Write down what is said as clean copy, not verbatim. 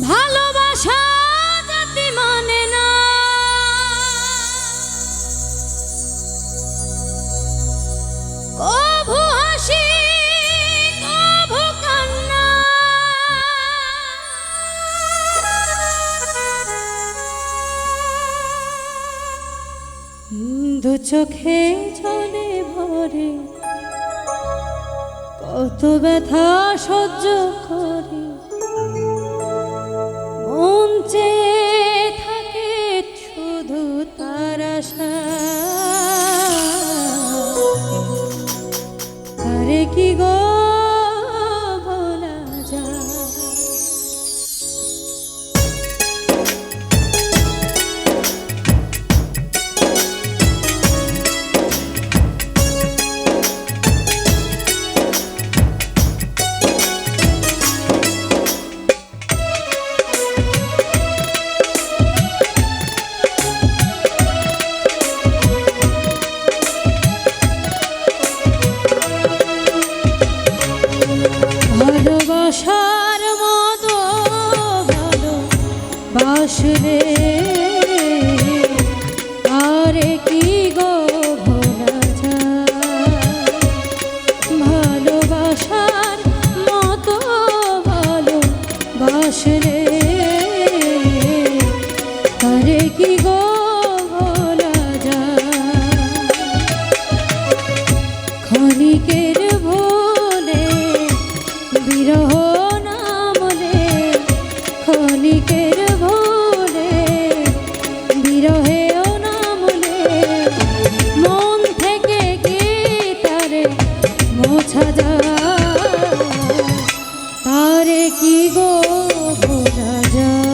ভালোবাসা জাতি মানে না, কভু হাসি কভু কান্না, দু চোখে জলে ভরে কত ব্যথা সহ্য করে, মন চেয়ে থাকে শুধু তার আশা। আরে কি গো বলা যায়, ভালোবাসার মতো ভালোবাসলে আরে কি গো ভোলা যায়, ভালোবাসার মতো ভালোবাসলে আরে কি গো ভোলা যায়, ক্ষণিকের ভোলে বিরহ নামলে, ক্ষণিকের ভোলে বিরহেও নামলে, মন থেকে কি তারে মোছা যায়, তারে কি গো ভোলা যায়।